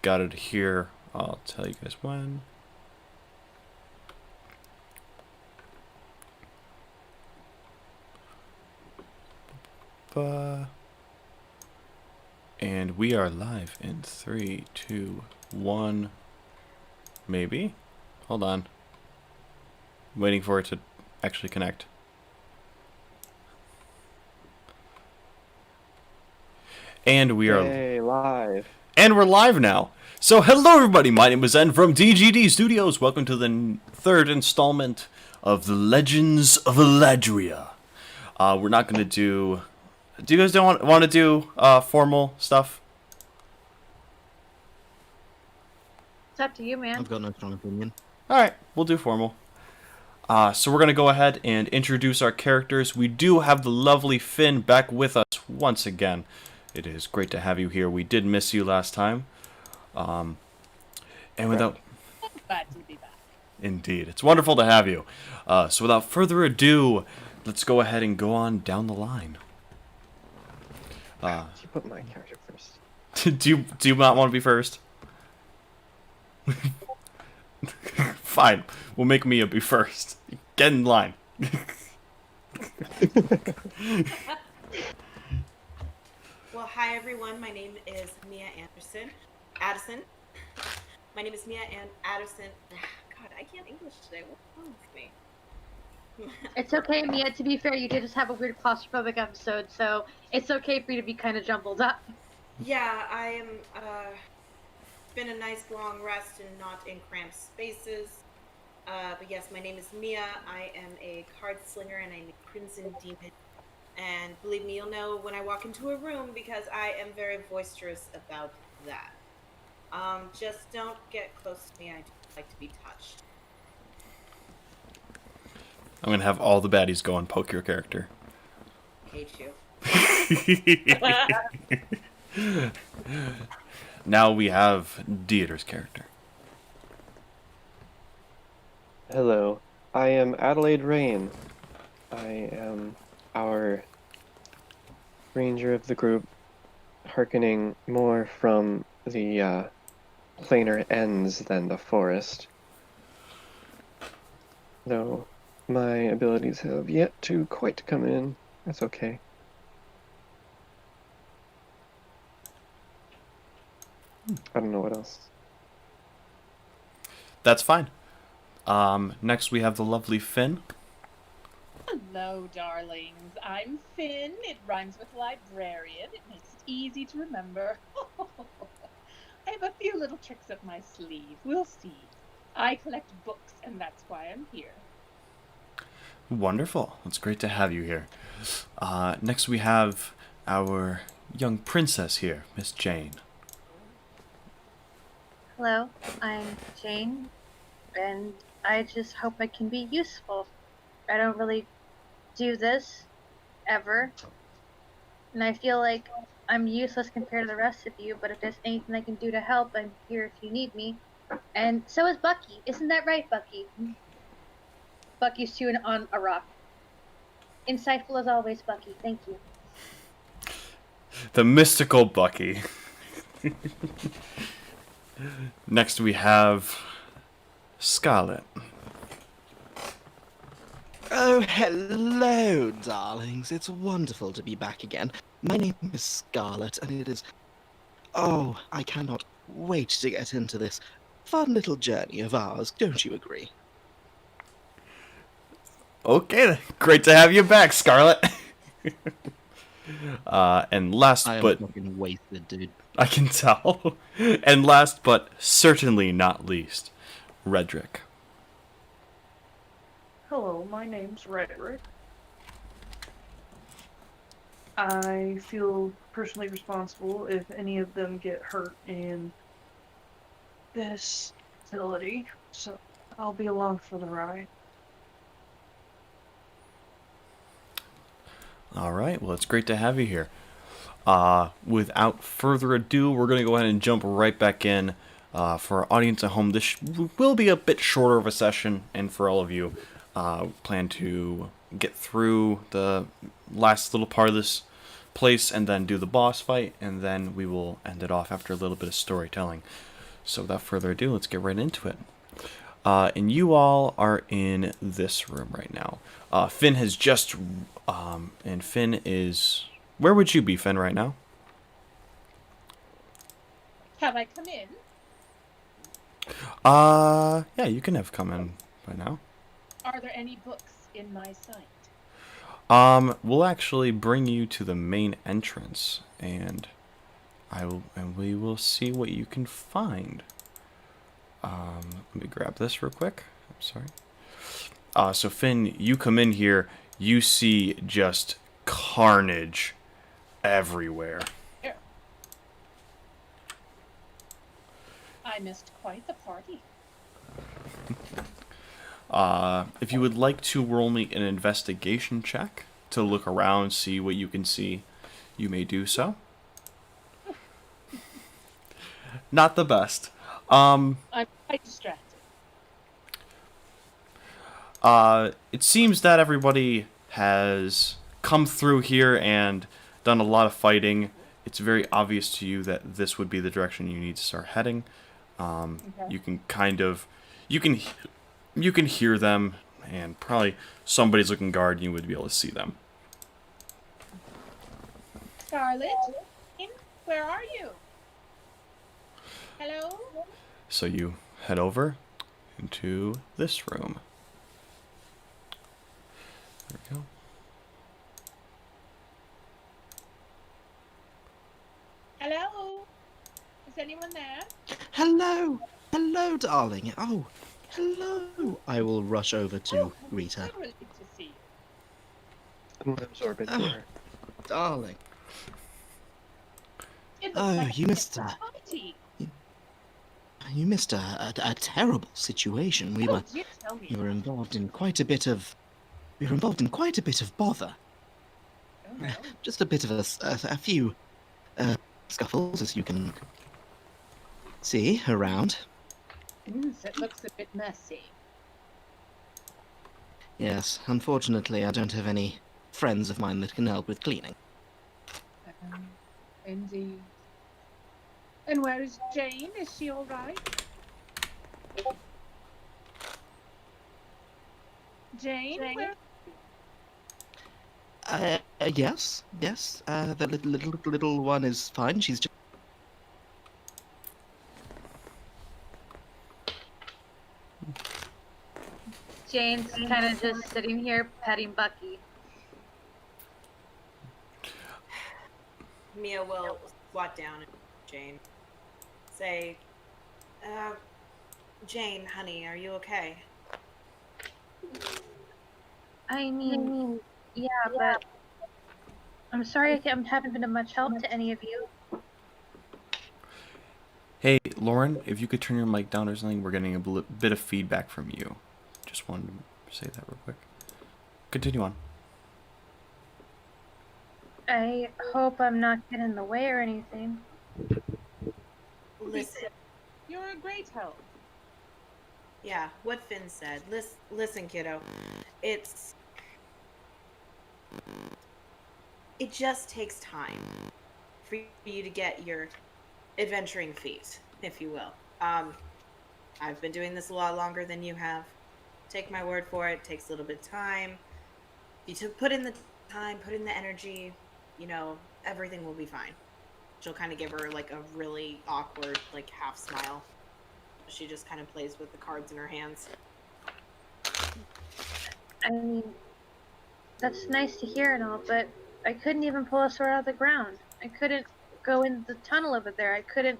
got it here. I'll tell you guys when. And we are live in 3, 2, 1. Maybe? Hold on. I'm waiting for it to actually connect. And we are live. And we're live now. So hello everybody, my name is Zen from DGD Studios. Welcome to the third installment of the Legends of Aladria. We're not going to do... Do you guys don't want to do formal stuff? It's up to you, man. I've got no strong opinion. Alright, we'll do formal. So we're going to go ahead and introduce our characters. We do have the lovely Finn back with us once again. It is great to have you here. We did miss you last time. And without... Glad to be back. Indeed. It's wonderful to have you. So without further ado, let's go ahead and go on down the line. You put my character first. do you not want to be first? Fine. We'll make Mia be first. Get in line. Well, hi everyone. My name is Mia Addison. My name is Mia Addison. God, I can't English today. What's wrong with me? It's okay, Mia. To be fair, you did just have a weird claustrophobic episode, so it's okay for you to be kind of jumbled up. Yeah, I am. It's been a nice long rest and not in cramped spaces. But yes, my name is Mia. I am a card slinger and I'm a crimson demon. And believe me, you'll know when I walk into a room because I am very boisterous about that. Just don't get close to me. I do like to be touched. I'm going to have all the baddies go and poke your character. Hate you. Now we have Dieter's character. Hello, I am Adelaide Rain. I am our ranger of the group, hearkening more from the planar ends than the forest. Though my abilities have yet to quite come in. That's okay. I don't know what else. That's fine. Next we have the lovely Finn. Hello, darlings. I'm Finn. It rhymes with librarian. It makes it easy to remember. I have a few little tricks up my sleeve. We'll see. I collect books, and that's why I'm here. Wonderful. It's great to have you here. Next we have our young princess here, Miss Jane. Hello, I'm Jane, and I just hope I can be useful. I don't really do this, ever, and I feel like I'm useless compared to the rest of you, but if there's anything I can do to help, I'm here if you need me. And so is Bucky. Isn't that right, Bucky? Bucky's chewing on a rock. Insightful as always, Bucky. Thank you. The mystical Bucky. Next we have Scarlet. Oh, hello, darlings. It's wonderful to be back again. My name is Scarlet, and it is... Oh, I cannot wait to get into this fun little journey of ours, don't you agree? Okay, then. Great to have you back, Scarlet. And last I am but... fucking wasted, dude. I can tell. And last but certainly not least, Redrick. Hello, my name's Redrick. I feel personally responsible if any of them get hurt in this facility, so I'll be along for the ride. All right, well, it's great to have you here. Without further ado, we're going to go ahead and jump right back in. For our audience at home, this will be a bit shorter of a session, and for all of you, plan to get through the last little part of this place and then do the boss fight, and then we will end it off after a little bit of storytelling. So without further ado, let's get right into it. And you all are in this room right now. Finn has just, and Finn is. Where would you be, Finn, right now? Have I come in? Yeah, you can have come in by now. Are there any books in my sight? We'll actually bring you to the main entrance, and we will see what you can find. Let me grab this real quick. I'm sorry. So Finn, you come in here, you see just carnage everywhere. Here. I missed quite the party. If you would like to roll me an investigation check to look around, see what you can see, you may do so. Not the best. I'm quite distracted. It seems that everybody has come through here and done a lot of fighting. It's very obvious to you that this would be the direction you need to start heading. Okay. You can kind of, you can hear them, and probably somebody's looking guard, and you would be able to see them. Scarlet, where are you? Hello? So you head over into this room. There we go. Hello? Is anyone there? Hello! Hello, darling. Oh, hello. I will rush over to greet her. I'm relieved to see you. I'm absorbing Oh. here. Darling. It looks Oh, like you a missed party. You missed a terrible situation. We Oh, were dear, tell me. we were involved in quite a bit of bother. Oh, no. Just a bit of a few scuffles, as you can see around. It looks a bit messy. Yes, unfortunately, I don't have any friends of mine that can help with cleaning. Indeed. And where is Jane? Is she all right? Jane? Where? Yes. The little one is fine. She's just. Jane's kind of just sitting here petting Bucky. Mia will squat down and Jane. Say, Jane, honey, are you okay? I mean, yeah, but I'm sorry I haven't been of much help to any of you. Hey, Lauren, if you could turn your mic down or something, we're getting a bit of feedback from you. Just wanted to say that real quick. Continue on. I hope I'm not getting in the way or anything. Listen, You're a great help. yeah, what Finn said. Listen, kiddo. It just takes time for you to get your adventuring feet, if you will. I've been doing this a lot longer than you have. Take my word for it. It takes a little bit of time. You put in the time, put in the energy, everything will be fine. She'll kind of give her like a really awkward, like half smile. She just kind of plays with the cards in her hands. I mean, that's nice to hear and all, but I couldn't even pull a sword out of the ground. I couldn't go in the tunnel over there. I couldn't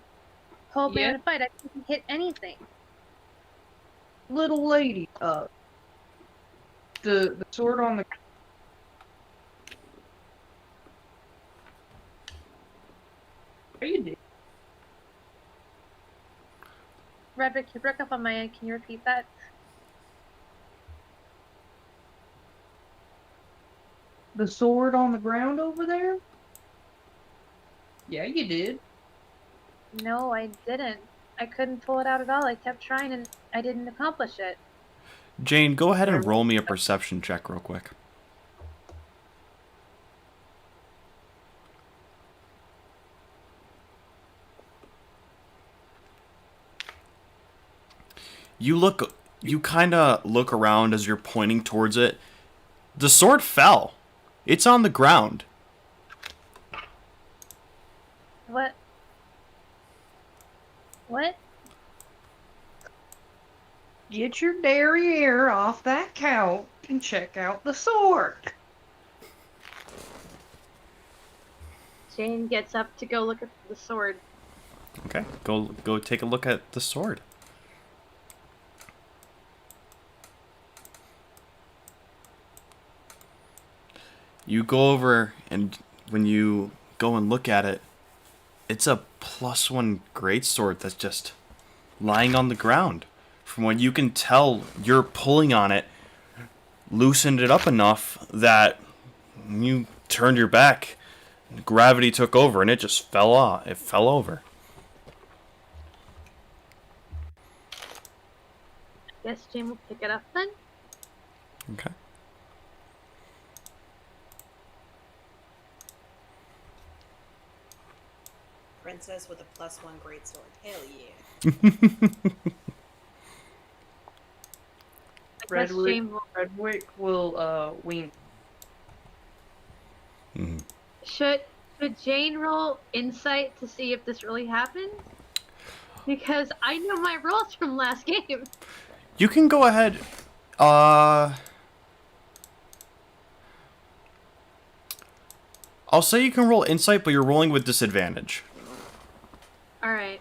hold me in a fight. I couldn't hit anything. Little lady, the sword on the. You did. Redrick, you broke up on my end. Can you repeat that? The sword on the ground over there? Yeah, you did. No, I didn't. I couldn't pull it out at all. I kept trying and I didn't accomplish it. Jane, go ahead and roll me a perception check real quick. You kind of look around as you're pointing towards it. The sword fell. It's on the ground. What? What? Get your derriere off that couch and check out the sword. Jane gets up to go look at the sword. Okay, go take a look at the sword. You go over, and when you go and look at it, it's a +1 greatsword that's just lying on the ground. From what you can tell, you're pulling on it, loosened it up enough that you turned your back, gravity took over, and it just fell off. It fell over. Guess Jane will pick it up then. Okay. Princess with a +1 greatsword. Hell yeah. I guess Jane will. Redwick will wink. Should Jane roll insight to see if this really happened? Because I know my rolls from last game. You can go ahead. I'll say you can roll insight, but you're rolling with disadvantage. Alright.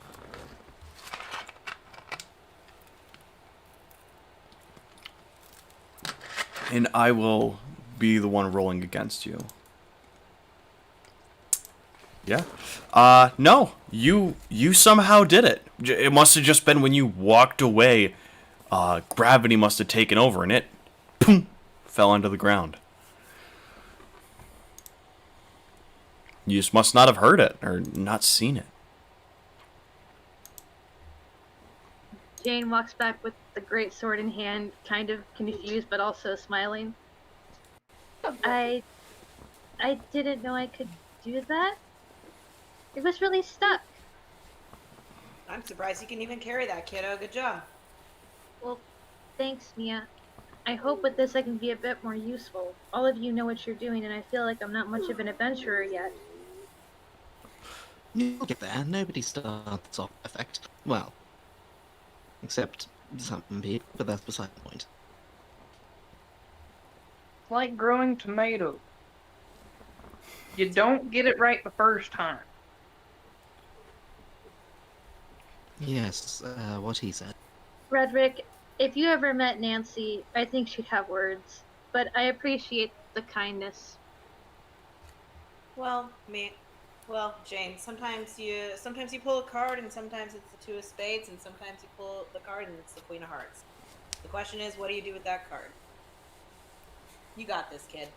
And I will be the one rolling against you. Yeah. No. You somehow did it. It must have just been when you walked away. Gravity must have taken over and it boom, fell onto the ground. You just must not have heard it or not seen it. Jane walks back with the great sword in hand, kind of confused but also smiling. I didn't know I could do that. It was really stuck. I'm surprised you can even carry that, kiddo. Good job. Well, thanks, Mia. I hope with this I can be a bit more useful. All of you know what you're doing, and I feel like I'm not much of an adventurer yet. You'll get there. Nobody starts off perfect. Well, except some people, but that's beside the point. It's like growing tomatoes. You don't get it right the first time. Yes, what he said. Frederick, if you ever met Nancy, I think she'd have words. But I appreciate the kindness. Well, Jane, sometimes you pull a card and sometimes it's the 2 of spades and sometimes you pull the card and it's the Queen of Hearts. The question is, what do you do with that card? You got this, kid.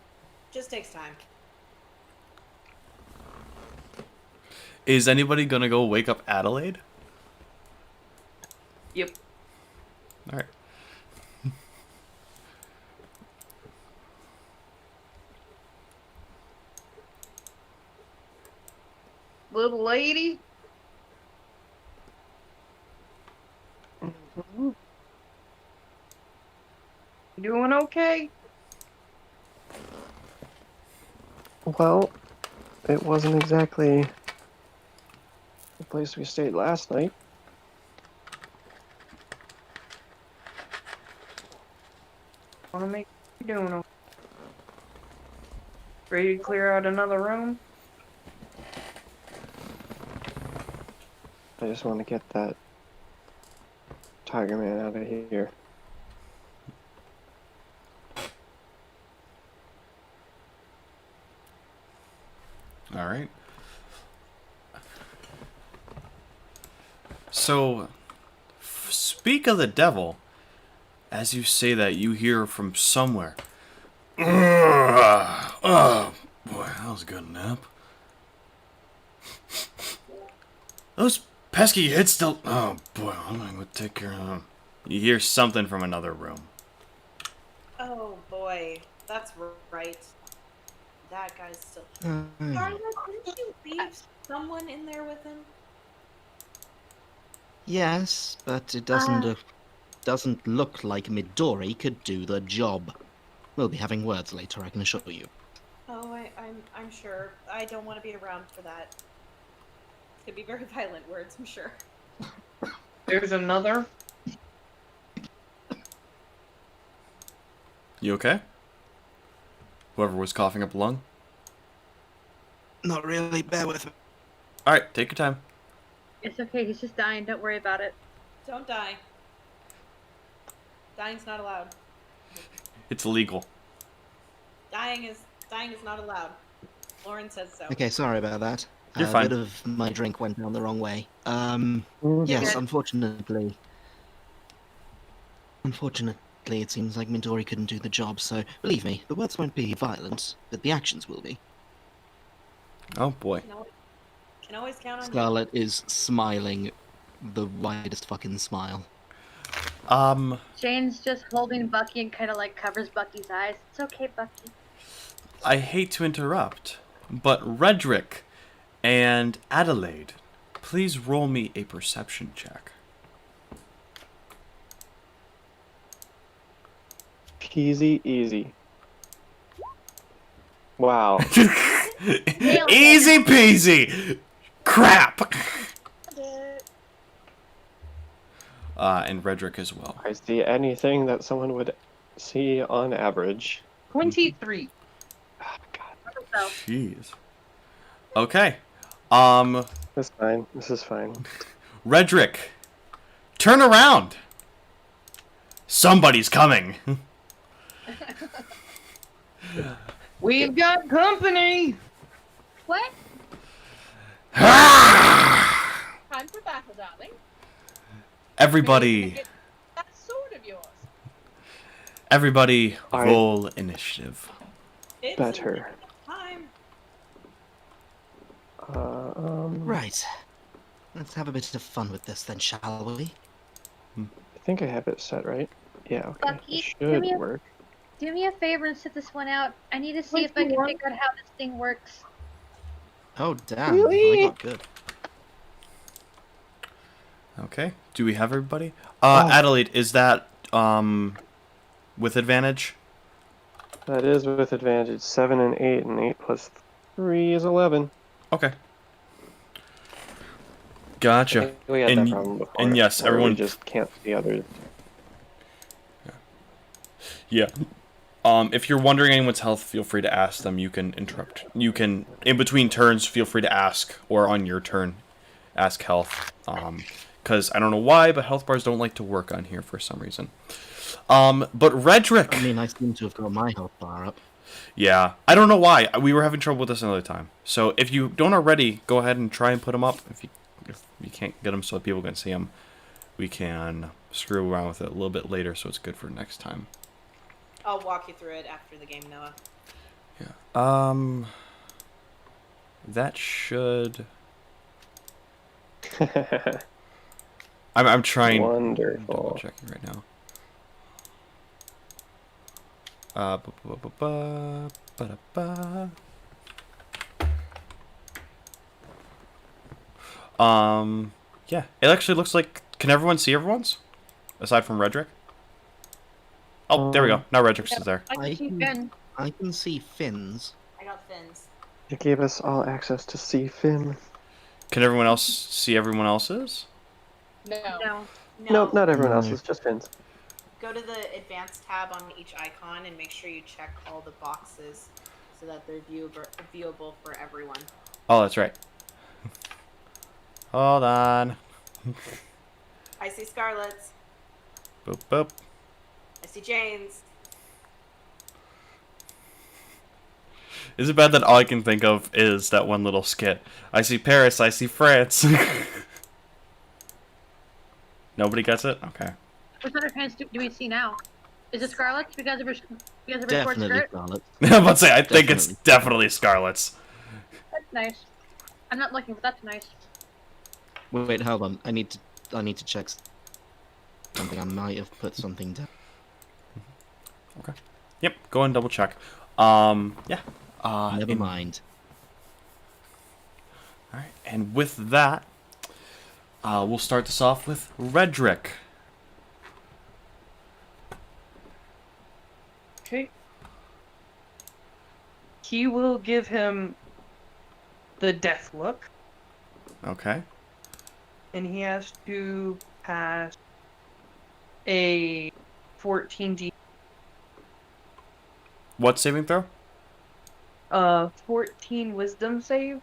Just takes time. Is anybody gonna go wake up Adelaide? Yep. Alright. Little lady. Mhm. You doing okay? Well, it wasn't exactly the place we stayed last night. Wanna make you doing okay? Ready to clear out another room? I just want to get that Tiger Man out of here. Alright. So, speak of the devil. As you say that, you hear from somewhere. Oh, boy, that was a good nap. Those pesky hits still. Oh, boy, I'm gonna go take care of them. You hear something from another room. Oh boy, that's right. That guy's still. Uh, Darla, didn't you leave someone in there with him? yes, but it doesn't doesn't look like Midori could do the job. We'll be having words later, I can assure you. Oh, I'm sure. I don't want to be around for that. It's gonna be very violent words, I'm sure. There's another. You okay? Whoever was coughing up a lung? Not really, bear with me. Alright, take your time. It's okay, he's just dying. Don't worry about it. Don't die. Dying's not allowed. It's illegal. Dying is not allowed. Lauren says so. Okay, sorry about that. You're A fine. bit of my drink went down the wrong way. Mhm. Yes, Good. unfortunately, it seems like Midori couldn't do the job, so believe me, the words won't be violent, but the actions will be. Oh boy. Can always count on you. Scarlet is smiling the widest fucking smile. Jane's just holding Bucky and kind of like covers Bucky's eyes. It's okay, Bucky. I hate to interrupt, but Redrick and Adelaide, please roll me a perception check. Peasy easy. Wow. Easy peasy! Crap! And Redrick as well. I see anything that someone would see on average. 23. Oh, God. So, Jeez. Okay. This is fine. This is fine. Redrick, turn around! Somebody's coming! We've got company! what? Time for battle, darling. Everybody, Get that sword of yours. everybody Alright. roll initiative. It's Better. time. Right. Let's have a bit of fun with this then, shall we? I think I have it set right. Yeah, okay. Bucky, It give should me a- work. Do me a favor and sit this one out. I need to see if I can figure out how this thing works. Oh, damn. Really? I got good. Okay. Do we have everybody? Oh. Adelaide, is that with advantage? That is with advantage. 7 and 8, and 8 plus 3 is 11. Okay. I Gotcha. think we had And- that problem before. and yes, where everyone- we just can't see others. Yeah. If you're wondering anyone's health, feel free to ask them. You can interrupt. You can, in between turns, feel free to ask, or on your turn, ask health. Because I don't know why, but health bars don't like to work on here for some reason. But Redrick. I mean, I seem to have got my health bar up. Yeah, I don't know why. We were having trouble with this another time. So if you don't already, go ahead and try and put them up. If you can't get them so that people can see them, we can screw around with it a little bit later, so it's good for next time. I'll walk you through it after the game, Noah. Yeah. That should. I'm trying. Wonderful. Double checking right now. Ba-da-ba. Yeah. It actually looks like. Can everyone see everyone's? Aside from Redrick? Oh, there we go. Now Redrick's is there. I can I see can- Finn. I can see fins. I got fins. It gave us all access to see Finn. Can everyone else see everyone else's? No. No. Nope, not everyone No. else's, just Finn's. Go to the advanced tab on each icon and make sure you check all the boxes so that they're viewable for everyone. Oh, that's right. Hold on. I see Scarlet's. Boop, boop. I see Jane's. Is it bad that all I can think of is that one little skit? I see Paris, I see France. Nobody gets it? Okay. Which other pants do we see now? Is it Scarlet's because of her short Definitely skirt? Scarlet. I'm about to say, I think it's definitely Scarlet's. That's nice. I'm not looking, but that's nice. Wait, hold on. I need to check something. I might have put something down. Yep, go and double check. Yeah. Never mind. Alright, and with that, we'll start this off with Redrick. Okay. He will give him the death look, Okay. and he has to pass a 14D. What saving throw? 14 wisdom save.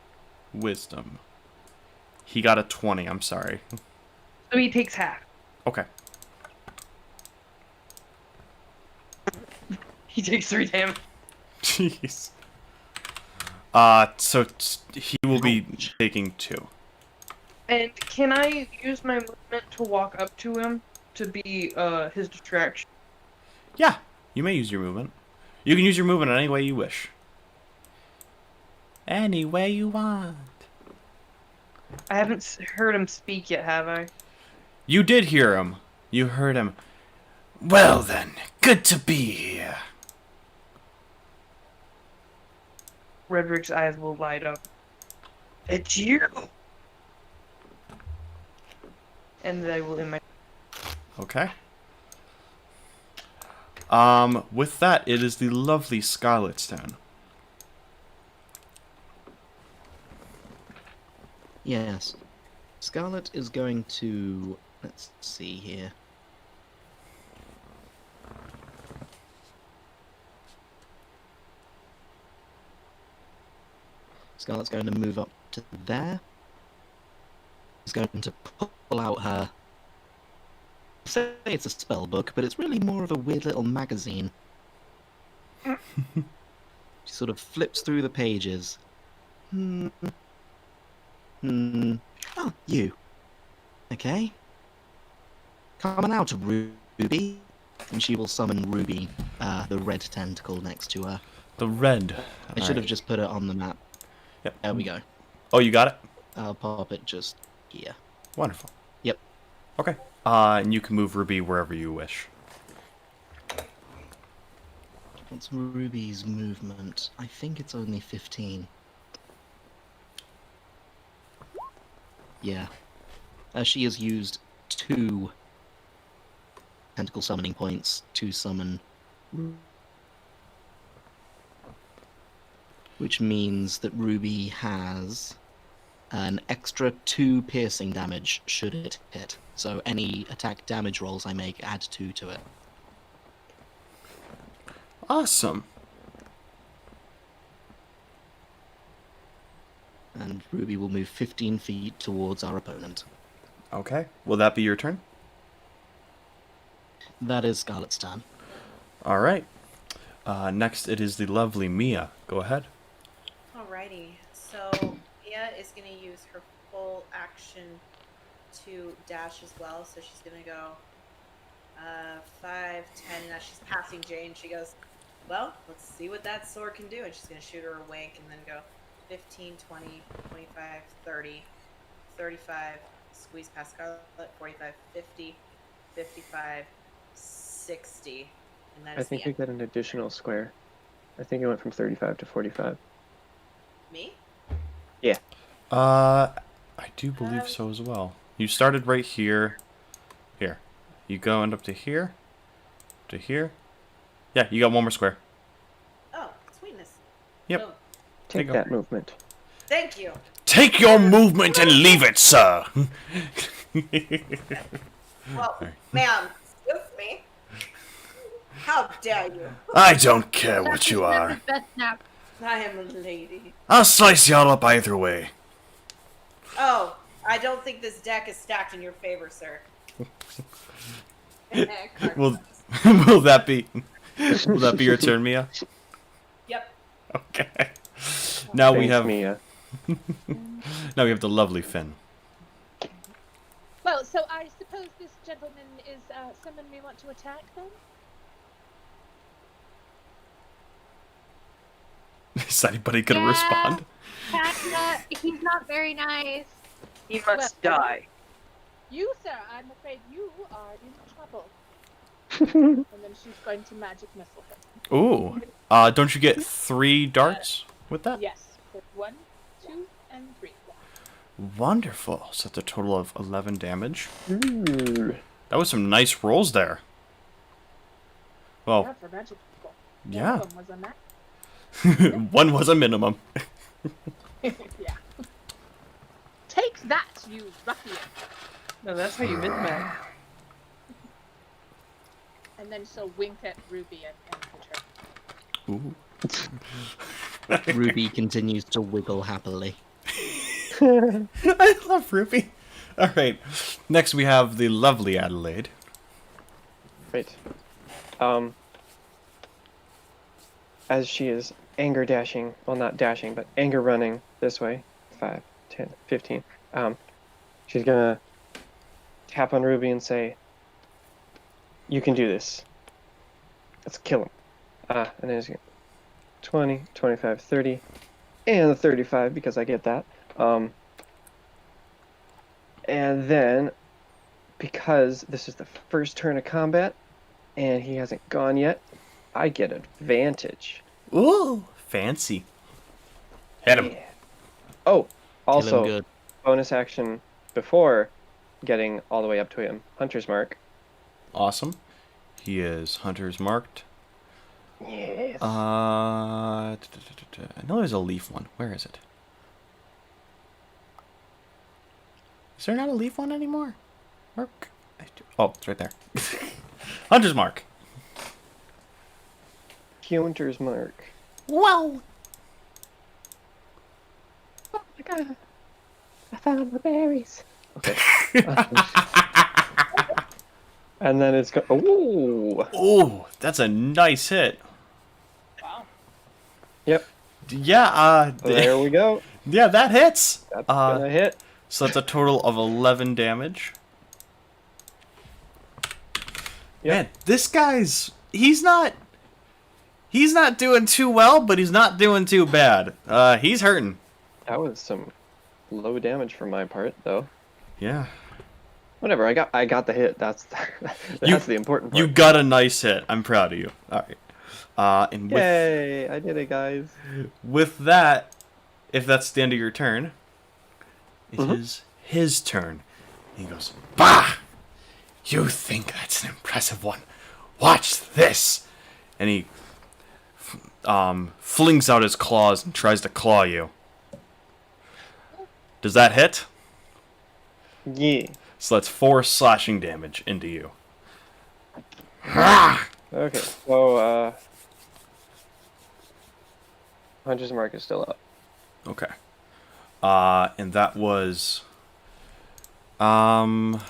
Wisdom. He got a 20, I'm sorry. So he takes half. Okay. He takes 3 damage. Jeez. So he will be taking 2. And can I use my movement to walk up to him to be his distraction? Yeah, you may use your movement. You can use your movement any way you wish. Any way you want. I haven't heard him speak yet, have I? You did hear him. You heard him. Well then, good to be here. Redrick's eyes will light up. It's you! And then I will end my... Okay. With that, it is the lovely Scarlet's turn. Yes. Scarlet is going to... Let's see here. Scarlet's going to move up to there. She's going to pull out her... Say it's a spell book, but it's really more of a weird little magazine. She sort of flips through the pages. Oh, you. Okay. Come on out, Ruby. And she will summon Ruby, the red tentacle next to her. The red. I should have just put it on the map. Yep. There we go. Oh, you got it? I'll pop it just here. Wonderful. Yep. Okay. And you can move Ruby wherever you wish. What's Ruby's movement? I think it's only 15. Yeah. She has used 2 tentacle summoning points to summon... Which means that Ruby has an extra 2 piercing damage should it hit. So any attack damage rolls I make add 2 to it. Awesome. And Ruby will move 15 feet towards our opponent. Okay. Will that be your turn? That is Scarlet's turn. All right. Next, it is the lovely Mia. Go ahead. Alrighty, so Mia is going to use her full action to dash as well. So she's going to go 5, 10, and as she's passing Jane, she goes, well, let's see what that sword can do. And she's going to shoot her a wink and then go 15, 20, 25, 30, 35, squeeze past Scarlet, 45, 50, 55, 60. And that I is think the we got an additional square. I think it went from 35 to 45. Me? I do believe so as well. You started right here. Here. You go end up to here. To here. Yeah, you got one more square. Oh, sweetness. Yep. Boom. Take go. that movement. Thank you. Take your movement and leave it, sir. Well, ma'am, excuse me. How dare you? I don't care what you are. Best nap. I am a lady. I'll slice y'all up either way. Oh, I don't think this deck is stacked in your favor, sir. Will will that be your turn, Mia? Yep. Okay. Now we Thanks, have Mia. now we have the lovely Finn. Well, so I suppose this gentleman is someone we want to attack then? Is anybody gonna Yeah. respond? He's not very nice. He must Well, die. You, sir, I'm afraid you are in trouble. And then she's going to magic missile him. Ooh. Don't you get 3 darts with that? Yes, with 1, 2, and 3. Wonderful. So that's a total of 11 damage. Ooh. That was some nice rolls there. Yeah, Well, for magic missile. Yeah. One of them was a match. One was a minimum. Yeah. Take that, you ruffian! No, that's how you min-max. And then she'll wink at Ruby and hit her. Ooh. Ruby continues to wiggle happily. I love Ruby. All right. Next, we have the lovely Adelaide. Right. As she is anger dashing, well, not dashing, but anger running this way, 5, 10, 15, she's gonna tap on Ruby and say, "You can do this. Let's kill him." And then it's 20, 25, 30, and the 35 because I get that. And then, because this is the first turn of combat, and he hasn't gone yet, I get advantage. Ooh, fancy. Hit him. Yeah. Oh, Kill him also, good. bonus action before getting all the way up to him, Hunter's Mark. Awesome. He is Hunter's marked. Yes. I know there's a leaf one. Where is it? Is there not a leaf one anymore? Mark. Oh, it's right there. Hunter's mark. Hunter's Mark. Wow. Oh my god. I found my berries. Okay. And then it's ooh. Ooh, that's a nice hit. Wow. Yep. Yeah, There we go. yeah, that hits. That's gonna hit. So that's a total of 11 damage. Yep. Man, this guy's he's not doing too well, but he's not doing too bad. He's hurting. That was some low damage for my part, though. Yeah. Whatever. I got the hit. That's the important part. You got a nice hit. I'm proud of you. All right. And with Yay! I did it, guys. with that, if that's the end of your turn, it is his turn. He goes, "Bah! You think that's an impressive one? Watch this!" And he flings out his claws and tries to claw you. Does that hit? Yeah. So that's 4 slashing damage into you. Okay. So Hunter's Mark is still up. Okay. And that was Oh.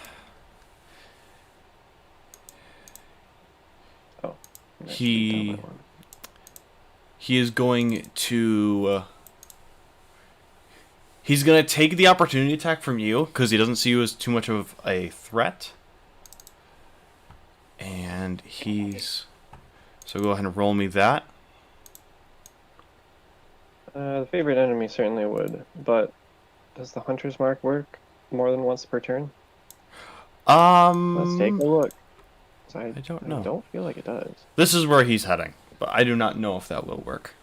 he is going to he's going to take the opportunity attack from you because he doesn't see you as too much of a threat. And he's so go ahead and roll me that. The favorite enemy certainly would, but does the Hunter's Mark work more than once per turn? Let's take a look. I don't know. I don't feel like it does. This is where he's heading, but I do not know if that will work.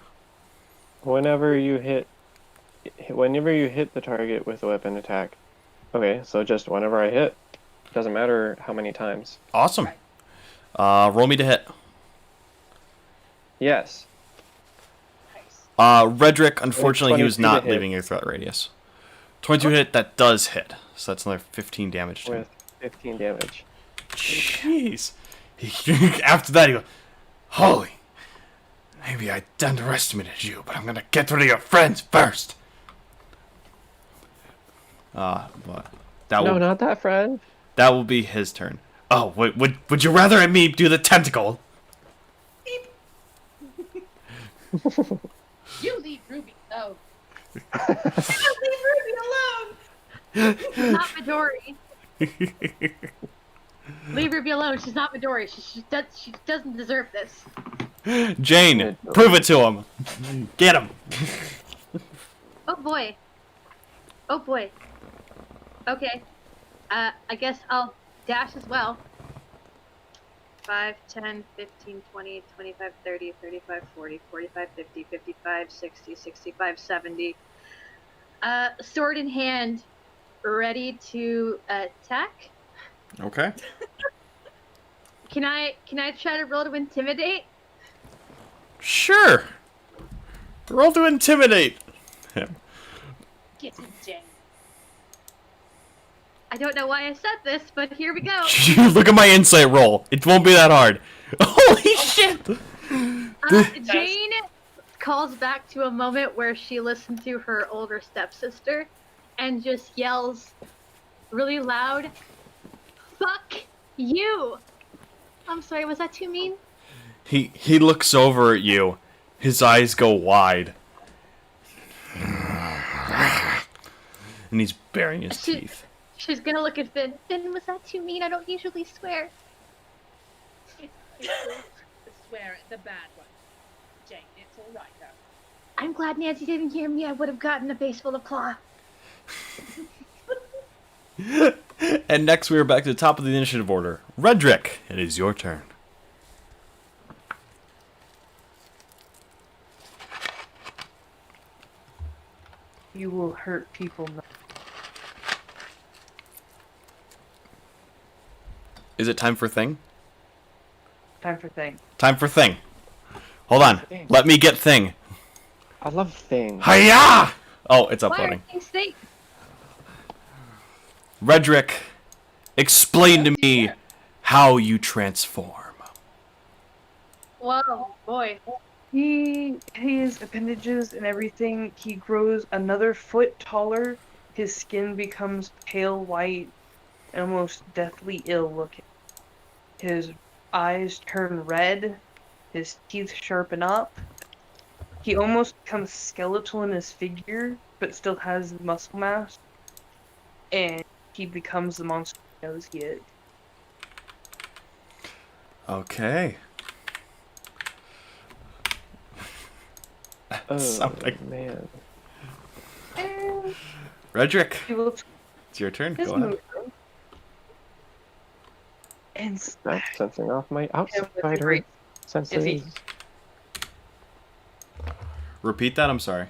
Whenever you hit the target with a weapon attack. Okay, so just whenever I hit, doesn't matter how many times. Awesome. Roll me to hit. Yes. Redrick, unfortunately, he was 22 not to hit. leaving your threat radius. 22 hit, that does hit. So that's another 15 damage to him. With 15 damage. Jeez. After that, he goes, "Holy, maybe I underestimated you, but I'm gonna get rid of your friends first." But Not that friend. that will be his turn. Oh, wait, would you rather me do the tentacle? You leave Ruby alone. Leave Ruby alone. She's not Midori. Leave Ruby alone. She's not Midori. She doesn't deserve this. Jane, prove it to him. Get him. Oh boy. Oh boy. Okay. I guess I'll dash as well. 5, 10, 15, 20, 25, 30, 35, 40, 45, 50, 55, 60, 65, 70. Sword in hand, ready to attack. Okay. Can I try to roll to intimidate? Sure. Roll to intimidate him. Get him, Jane. I don't know why I said this, but here we go. Look at my insight roll. It won't be that hard. Holy shit! Jane calls back to a moment where she listened to her older stepsister and just yells really loud, "Fuck you!" I'm sorry, was that too mean? He looks over at you. His eyes go wide. And he's baring his teeth. She's gonna look at Finn. Finn, was that too mean? I don't usually swear. It's swear the bad one. Jane, it's all right though. I'm glad Nancy didn't hear me. I would have gotten a face full of claw. And next we are back to the top of the initiative order. Redrick, it is your turn. You will hurt people. Is it time for thing? Time for thing. Time for thing. Hold on. Thing. Let me get thing. I love things. Hiya! Oh, it's Why uploading. are you saying? Redrick, explain to me how you transform. Whoa, boy. His appendages and everything, he grows another foot taller. His skin becomes pale white and almost deathly ill looking. His eyes turn red. His teeth sharpen up. He almost becomes skeletal in his figure, but still has muscle mass. And he becomes the monster he knows he is. Okay. Oh, Something. man. And Redrick, he looks it's your turn. his Go ahead. move. And Not sensing off my him with the outsider great- senses. Repeat that, I'm sorry.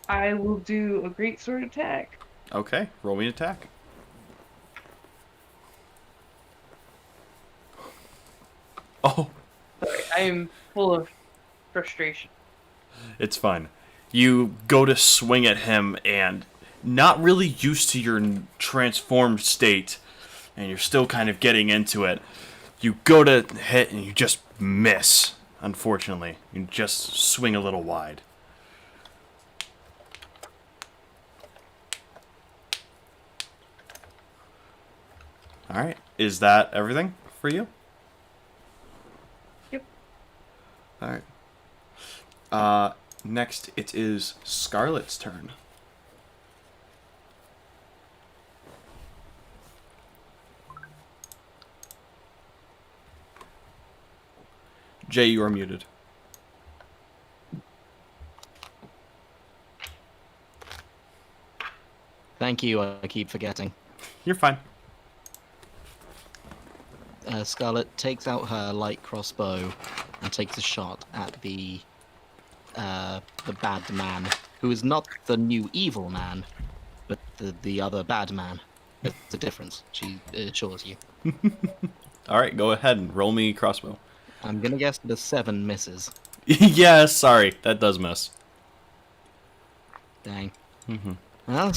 I will do a great sword attack. Okay, roll me an attack. Oh, Sorry, I am full of frustration. it's fine. You go to swing at him and not really used to your transformed state, and you're still kind of getting into it. You go to hit and you just miss, unfortunately. You just swing a little wide. Alright, is that everything for you? Yep. Alright. Next it is Scarlet's turn. Jay, you are muted. Thank you, I keep forgetting. You're fine. Scarlet takes out her light crossbow and takes a shot at the bad man, who is not the new evil man, but the other bad man. There's a difference, she assures you. Alright, go ahead and roll me crossbow. I'm gonna guess the 7 misses. Yeah, sorry, that does miss. Dang. Mm-hmm. Well,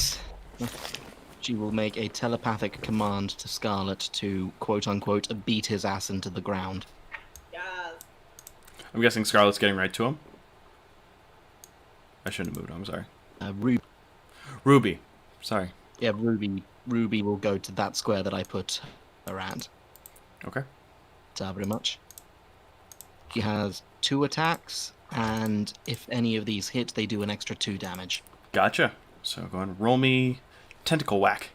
she will make a telepathic command to Scarlet to, quote-unquote, beat his ass into the ground. Yes. I'm guessing Scarlet's getting right to him. I shouldn't have moved, I'm sorry. Ruby. Sorry. Yeah, Ruby will go to that square that I put her at. Okay. Very much. She has 2 attacks, and if any of these hit, they do an extra 2 damage. Gotcha. So go ahead and roll me tentacle whack.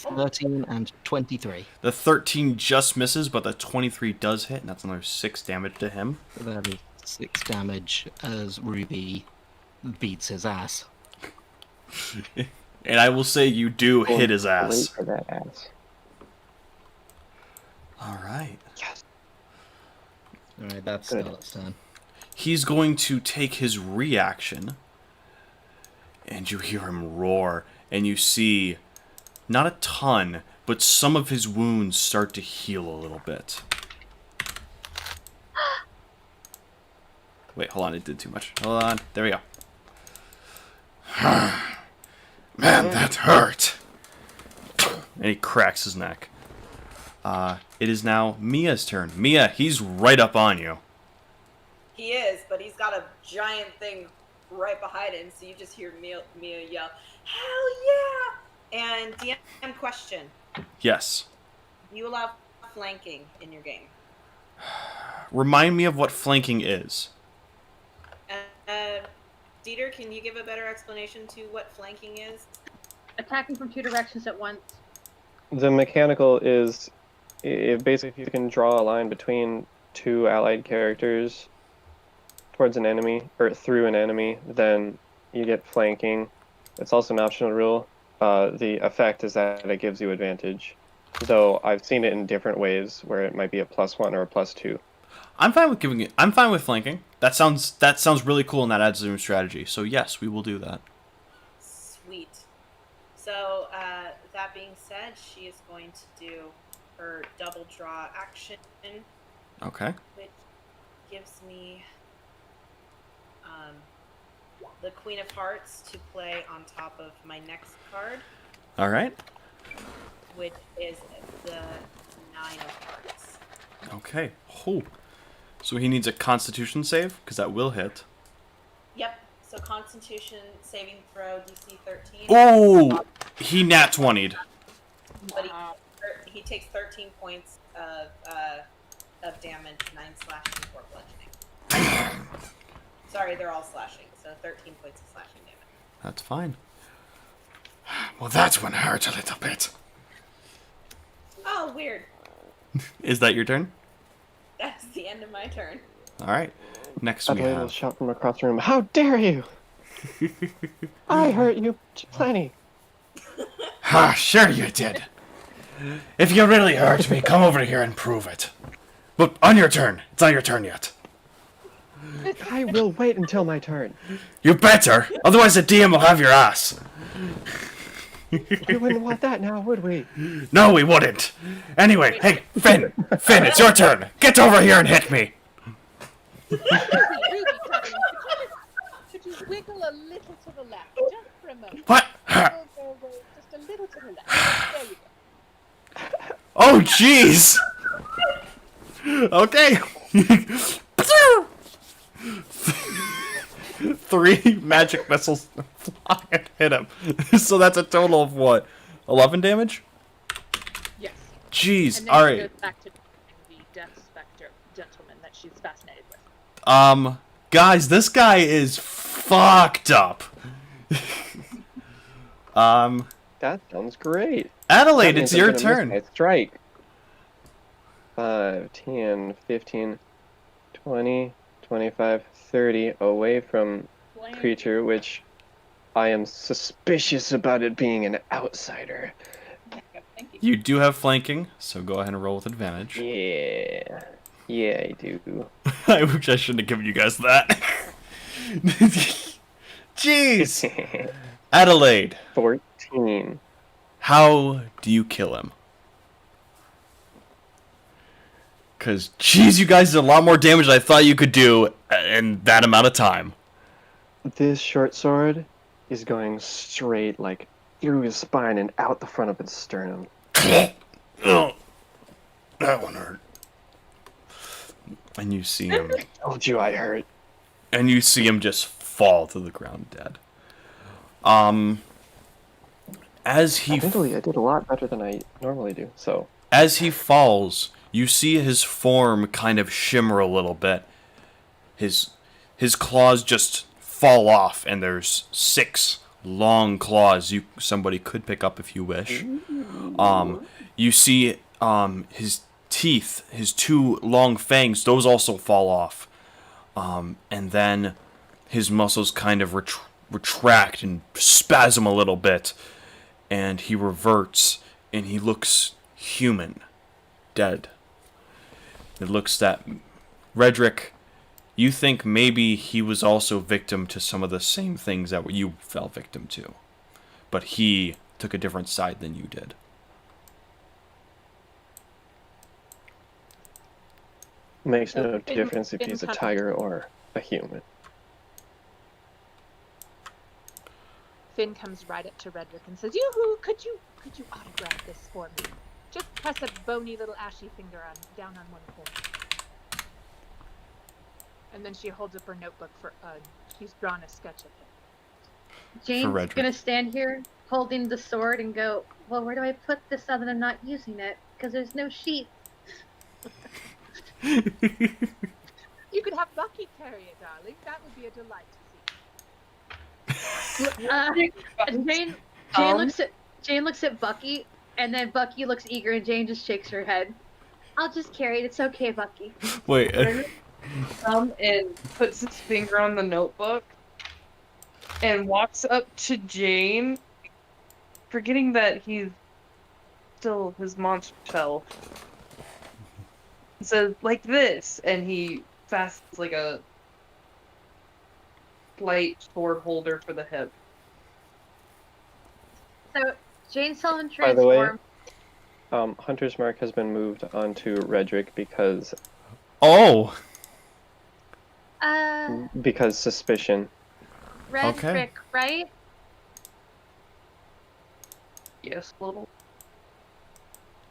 13 and 23. The 13 just misses, but the 23 does hit, and that's another 6 damage to him. So that is 6 damage as Ruby beats his ass. And I will say you do hit his Wait ass. for that ass. Alright. Yes. Alright, that's Good. Scarlet's turn. He's going to take his reaction, and you hear him roar, and you see not a ton, but some of his wounds start to heal a little bit. Wait, hold on. It did too much. Hold on. There we go. Man, that hurt. And he cracks his neck. It is now Mia's turn. Mia, he's right up on you. He is, but he's got a giant thing right behind him, so you just hear Mia yell, "Hell yeah!" And DM question: Yes. do you allow flanking in your game? Remind me of what flanking is. Dieter, can you give a better explanation to what flanking is? Attacking from two directions at once. The mechanical is, if basically you can draw a line between two allied characters towards an enemy, or through an enemy, then you get flanking. It's also an optional rule. The effect is that it gives you advantage. Though I've seen it in different ways, where it might be a +1 or a +2. I'm fine with giving it. I'm fine with flanking. That sounds really cool, and that adds a new strategy. So yes, we will do that. Sweet. So, that being said, she is going to do her double draw action, Okay. which gives me the Queen of Hearts to play on top of my next card, All right. which is the Nine of Hearts. Okay. Oh. So he needs a Constitution save because that will hit. Yep. So Constitution saving throw DC 13. Oh, he nat 20'd. But he takes 13 points of damage, 9 slashing, 4 bludgeoning. Sorry, they're all slashing, so 13 points of slashing damage. That's fine. Well, that one hurt a little bit. Oh, weird. Is that your turn? That's the end of my turn. All right. Next we Adelaide will have. shout from across the room, "How dare you! I hurt you plenty." Ah, sure you did. If you really hurt me, come over here and prove it. But on your turn. It's not your turn yet. I will wait until my turn. You better. Otherwise the DM will have your ass. We wouldn't want that now, would we? No, we wouldn't. Anyway, hey, Finn, it's your turn. Get over here and hit me. Ruby, darling, could you wiggle a little to the left, just for a moment? What? Go, just a little to the left. There you go. Oh, jeez. Okay. 3 magic missiles fly and hit him. So that's a total of what? 11 damage? Yes. Jeez. And then All she right. goes back to the Death Spectre gentleman that she's fascinated with. Guys, this guy is fucked up. That sounds great. Adelaide, That it's means I'm your gonna miss turn. my strike. 5, 10, 15, 20, 25, 30 away from Flame. creature, which I am suspicious about it being an outsider. Thank you. You do have flanking, so go ahead and roll with advantage. Yeah. Yeah, I do. I wish I shouldn't have given you guys that. Jeez. Adelaide, 14. how do you kill him? Because, jeez, you guys did a lot more damage than I thought you could do in that amount of time. This short sword is going straight, like, through his spine and out the front of his sternum. Oh, that one hurt. And you see him. Told you I hurt. And you see him just fall to the ground dead. As he Thankfully, I did a lot better than I normally do, so... as he falls, you see his form kind of shimmer a little bit. His claws just fall off, and there's 6 long claws somebody could pick up if you wish. You see his teeth, his 2 long fangs, those also fall off. And then his muscles kind of retract and spasm a little bit, and he reverts, and he looks human, dead. It looks that Redrick, you think maybe he was also victim to some of the same things that you fell victim to, but he took a different side than you did. Makes no So, difference if he's a tiger or a human. Finn comes right up to Redrick and says, "Yoo-hoo, could you autograph this for me? Just press a bony little ashy finger down on one corner." And then she holds up her notebook for she's drawn a sketch of him. Jane's Redrick. gonna stand here holding the sword and go, well, where do I put this other than not using it? Because there's no sheath. You could have Bucky carry it, darling. That would be a delight to see. Jane looks at Bucky, and then Bucky looks eager, and Jane just shakes her head. I'll just carry it. It's okay, Bucky. Wait. And puts his finger on the notebook and walks up to Jane, forgetting that he's still his monster self. Says, like this, and he fastens like a light sword holder for the hip. So Jane's still in By the way, transform. Hunter's Mark has been moved onto Redrick because suspicion. Red Okay. Rick, right? Yes, little.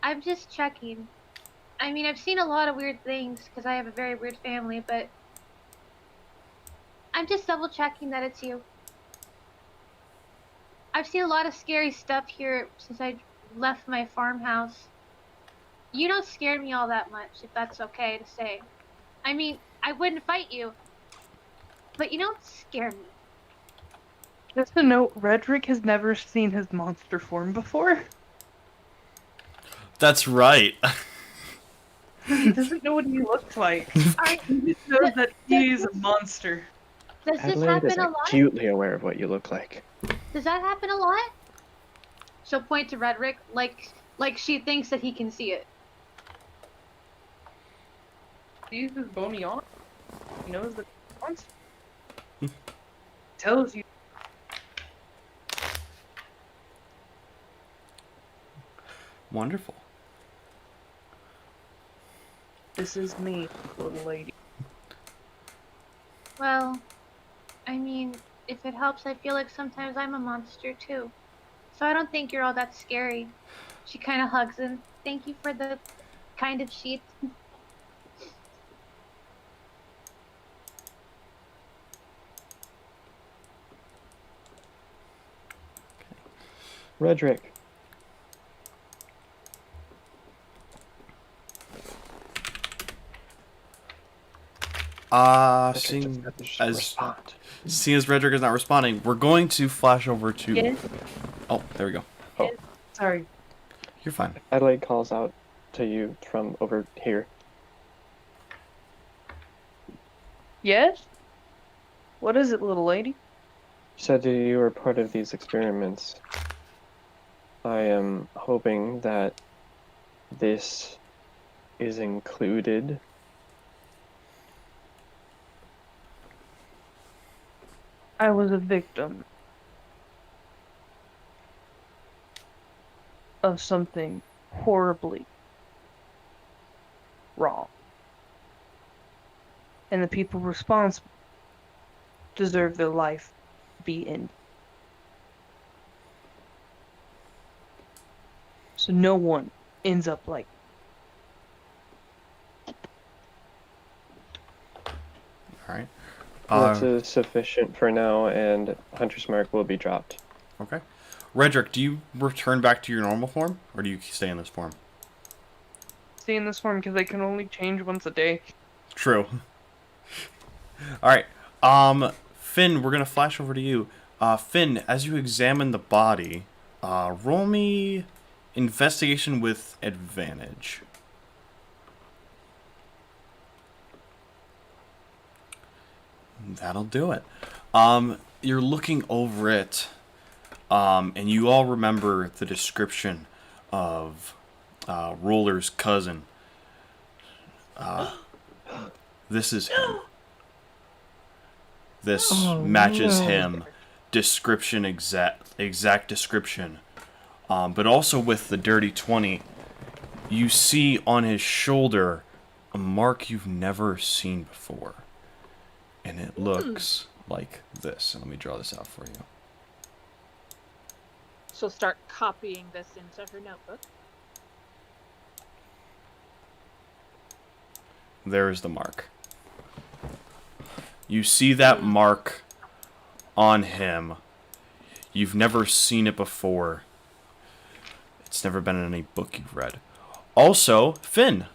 I'm just checking. I mean, I've seen a lot of weird things because I have a very weird family, but I'm just double checking that it's you. I've seen a lot of scary stuff here since I left my farmhouse. You don't scare me all that much, if that's okay to say. I mean, I wouldn't fight you, but you don't scare me. Just a note, Redrick has never seen his monster form before. That's right. He doesn't know what he looks like. Alright, He just knows that he's a monster. does this Adelaide is happen a lot? acutely aware of what you look like. Does that happen a lot? She'll point to Redrick like she thinks that he can see it. Sees his bony arm. He knows that he's a monster. Tells you. Wonderful. This is me, little lady. Well, I mean, if it helps, I feel like sometimes I'm a monster too. So I don't think you're all that scary. She kind of hugs him. Thank you for the kind of sheet. Redrick. Seeing Just as respond. Redrick is not responding, we're going to flash over to. Yes. Oh, there we go. Sorry. You're fine. Adelaide calls out to you from over here. Yes? What is it, little lady? She said you were part of these experiments. I am hoping that this is included. I was a victim of something horribly wrong. And the people responsible deserve their life to be ended. So no one ends up like All right. That is sufficient for now, and Hunter's Mark will be dropped. Okay. Redrick, do you return back to your normal form, or do you stay in this form? stay in this form because I can only change once a day. True. All right. Finn, we're gonna flash over to you. Finn, as you examine the body, roll me investigation with advantage. That'll do it. You're looking over it, and you all remember the description of Roller's cousin. This is him. This matches him. Description, exact description. But also with the dirty 20, you see on his shoulder a mark you've never seen before. And it looks like this. And let me draw this out for you. She'll start copying this into her notebook. There's the mark. You see that mark on him. You've never seen it before. It's never been in any book you've read. Also, Finn.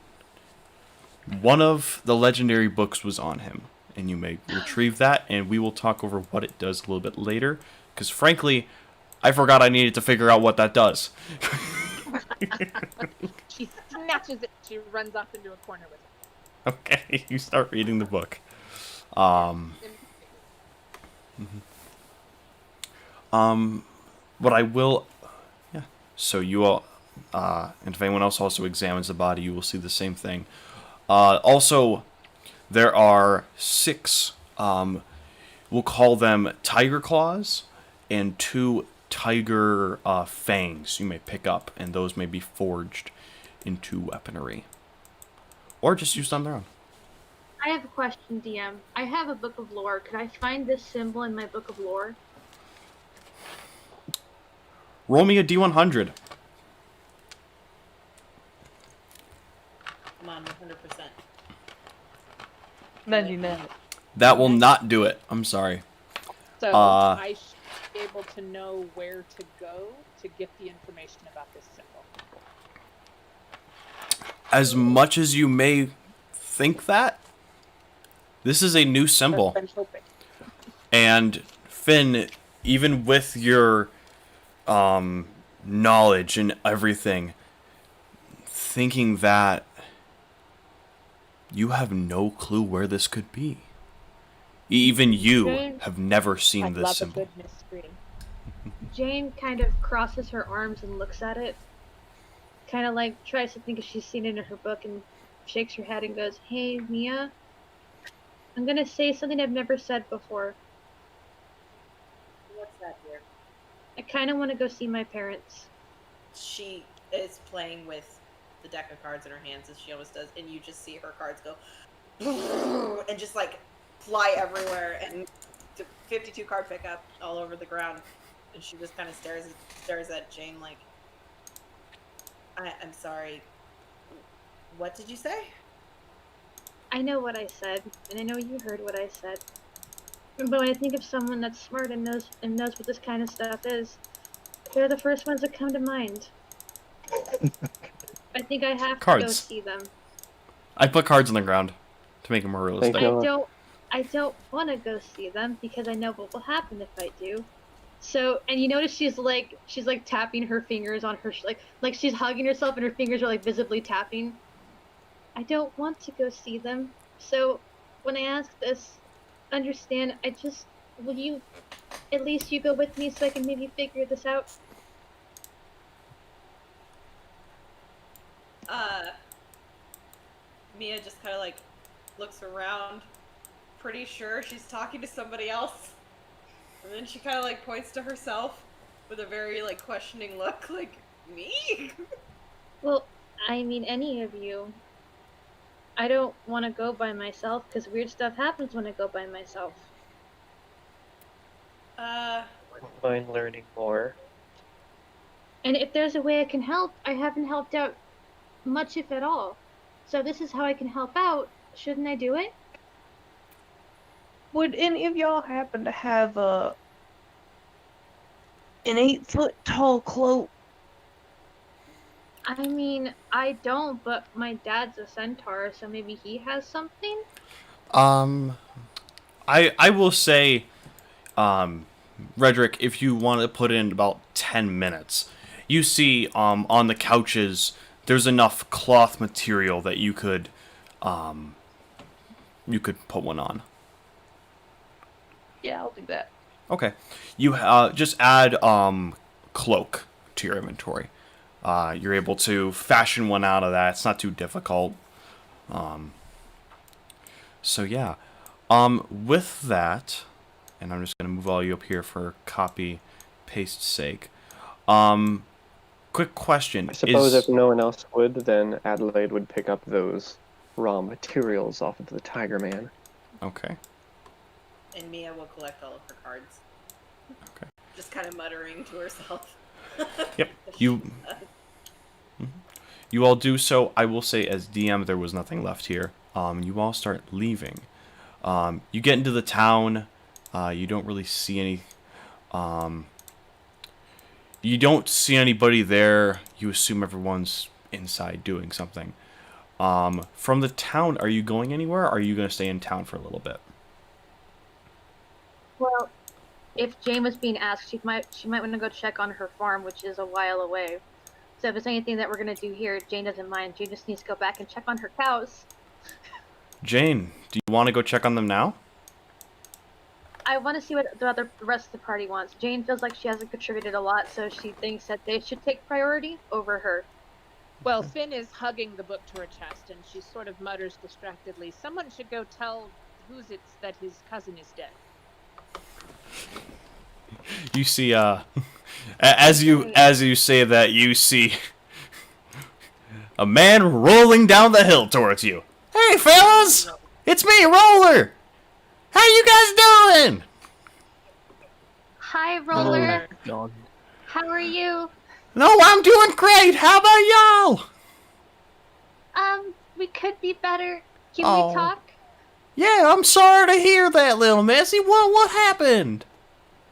One of the legendary books was on him. And you may retrieve that, and we will talk over what it does a little bit later. Because frankly, I forgot I needed to figure out what that does. She snatches it. She runs off into a corner with it. Okay, you start reading the book. What I will, yeah. So you all, and if anyone else also examines the body, you will see the same thing. Also, there are 6, we'll call them tiger claws, and 2 tiger fangs you may pick up, and those may be forged into weaponry. Or just used on their own. I have a question, DM. I have a book of lore. Could I find this symbol in my book of lore? Roll me a D100. Come on, 100%. 99. That will not do it. I'm sorry. So I should be able to know where to go to get the information about this symbol. As much as you may think that, this is a new symbol. I'm hoping. And Finn, even with your knowledge and everything, thinking that you have no clue where this could be. Even you have never seen I this love symbol. a good mystery. Jane kind of crosses her arms and looks at it. Kind of like tries to think if she's seen it in her book and shakes her head and goes, "Hey, Mia, I'm gonna say something I've never said before. What's that, dear? I kind of want to go see my parents." She is playing with the deck of cards in her hands, as she always does, and you just see her cards go and just like fly everywhere, and 52 card pickup all over the ground, and she just kind of stares at Jane like, I'm sorry. What did you say? I know what I said, and I know you heard what I said. But when I think of someone that's smart and knows what this kind of stuff is, they're the first ones that come to mind. I think I have to go Cards. see them. I put cards on the ground to make it more realistic. Thank you. I don't want to go see them because I know what will happen if I do. So, and you notice she's like tapping her fingers on her like she's hugging herself and her fingers are like visibly tapping. I don't want to go see them. So, when I ask this, understand, will you at least you go with me so I can maybe figure this out? Mia just kind of like looks around, pretty sure she's talking to somebody else, and then she kind of like points to herself with a very like questioning look, like, me? Well, I mean any of you. I don't want to go by myself because weird stuff happens when I go by myself. Wouldn't mind learning more. And if there's a way I can help, I haven't helped out much, if at all. So this is how I can help out. Shouldn't I do it? Would any of y'all happen to have an 8-foot tall cloak? I mean, I don't, but my dad's a centaur, so maybe he has something? I will say, Redrick, if you want to put in about 10 minutes, you see on the couches there's enough cloth material that you could put one on. Yeah, I'll do that. Okay. You just add cloak to your inventory. You're able to fashion one out of that. It's not too difficult. So yeah. With that, and I'm just gonna move all you up here for copy paste sake. Quick question. I suppose if no one else would, then Adelaide would pick up those raw materials off of the Tiger Man. Okay. And Mia will collect all of her cards. Okay. Just kind of muttering to herself. Yep. You all do so. I will say, as DM, there was nothing left here. You all start leaving. You get into the town. You don't really see any. You don't see anybody there. You assume everyone's inside doing something. From the town, are you going anywhere? Or are you going to stay in town for a little bit? Well, if Jane was being asked, she might want to go check on her farm, which is a while away. So if there's anything that we're gonna do here, Jane doesn't mind. Jane just needs to go back and check on her cows. Jane, do you want to go check on them now? I want to see what the rest of the party wants. Jane feels like she hasn't contributed a lot, so she thinks that they should take priority over her. Well, Finn is hugging the book to her chest, and she sort of mutters distractedly, "Someone should go tell who's it's that his cousin is dead." You see, as you say that, you see a man rolling down the hill towards you. Hey, fellas! It's me, Roller! How you guys doing? Hi, Roller. God. How are you? No, I'm doing great. How about y'all? We could be better. Can Oh. we talk? Yeah, I'm sorry to hear that, little Missy. What happened?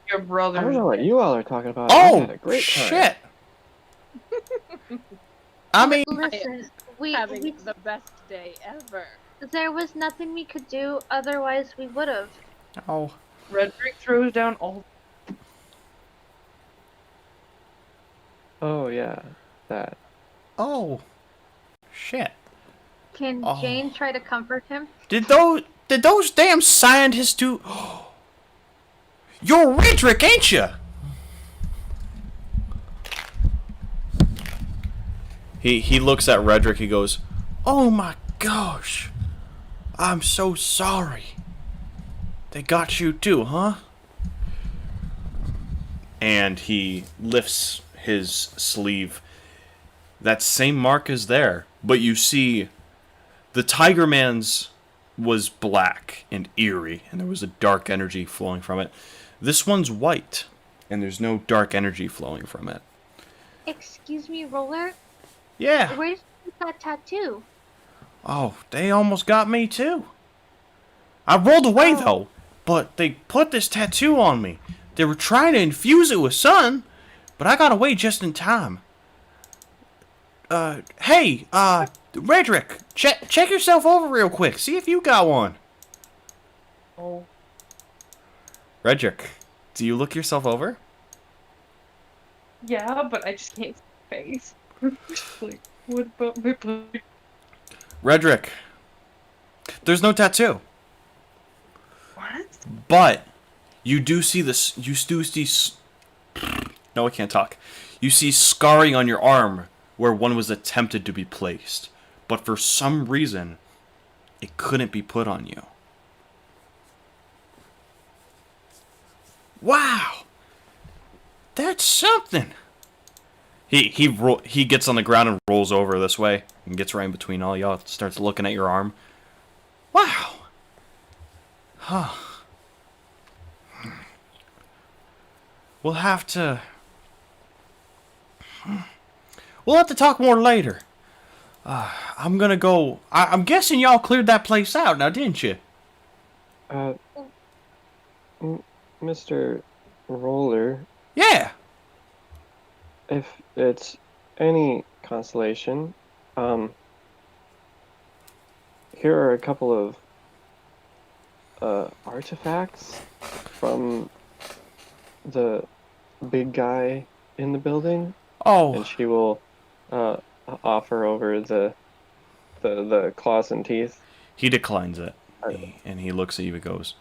Your brother. I don't know what you all are talking about. I Oh, had a great time. shit. I mean, Listen, Having we the best day ever. there was nothing we could do. Otherwise, we would have. oh, Redrick throws down all. Oh yeah, that. oh, shit. Can Oh. Jane try to comfort him? Did those damn scientists do? You're Redrick, ain't you? He looks at Redrick. He goes, "Oh my gosh, I'm so sorry. They got you too, huh?" And he lifts his sleeve. That same mark is there, but you see, the Tiger Man's was black and eerie, and there was a dark energy flowing from it. This one's white, and there's no dark energy flowing from it. Excuse me, Roller. Yeah. Where did you get that tattoo? Oh, they almost got me too. I rolled away though, but they put this tattoo on me. They were trying to infuse it with sun, but I got away just in time. Hey, Redrick, check yourself over real quick. See if you got one. Oh. Redrick, do you look yourself over? Yeah, but I just can't see face. Like, what about my body? Redrick, there's no tattoo, What? but you do see this. No, I can't talk. You see scarring on your arm where one was attempted to be placed, but for some reason, it couldn't be put on you. Wow, that's something. He gets on the ground and rolls over this way and gets right in between all y'all. Starts looking at your arm. Wow. Huh. We'll have to talk more later. I'm gonna go. I'm guessing y'all cleared that place out now, didn't you? Mr. Roller, Yeah. if it's any consolation, here are a couple of artifacts from the big guy in the building, Oh. and she will offer over the claws and teeth. He declines it, and he looks at you and goes,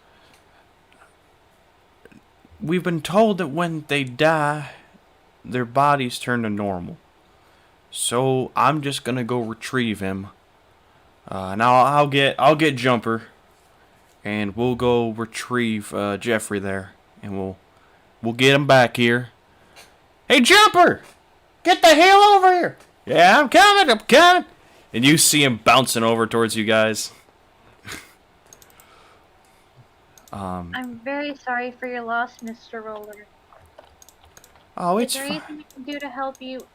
"We've been told that when they die, their bodies turn to normal. So I'm just gonna go retrieve him. Now I'll get Jumper, and we'll go retrieve Jeffrey there, and we'll get him back here. Hey, Jumper, get the hell over here! Yeah, I'm coming. And you see him bouncing over towards you guys. I'm very sorry for your loss, Mr. Roller. Oh, Is it's there anything I can do to help you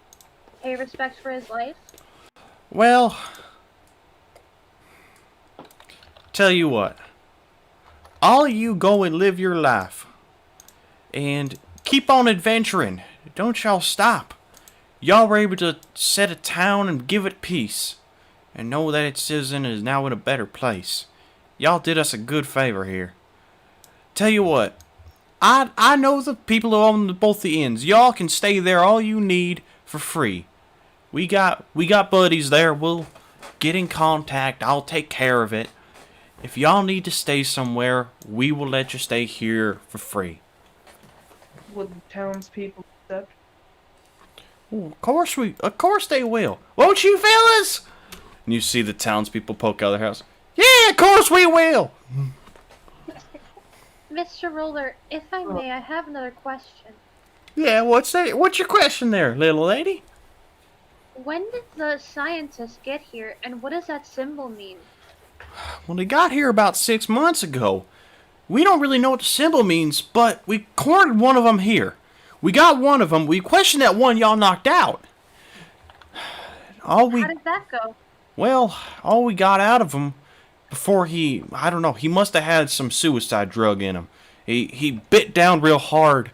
pay respect for his life? well. Tell you what. All you go and live your life, and keep on adventuring. Don't y'all stop. Y'all were able to set a town and give it peace, and know that its citizen is now in a better place. Y'all did us a good favor here. Tell you what, I know the people who own both the inns. Y'all can stay there all you need for free. We got buddies there. We'll get in contact. I'll take care of it. If y'all need to stay somewhere, we will let you stay here for free. Would the townspeople accept? Of course they will. Won't you, fellas? And you see the townspeople poke out of their house. Yeah, of course we will. Mr. Roller, if I may, I have another question. Yeah, what's that? What's your question there, little lady? When did the scientists get here, and what does that symbol mean? Well, they got here about 6 months ago. We don't really know what the symbol means, but we cornered one of them here. We got one of them. We questioned that one y'all knocked out. How did that go? Well, all we got out of him before I don't know, he must have had some suicide drug in him. He bit down real hard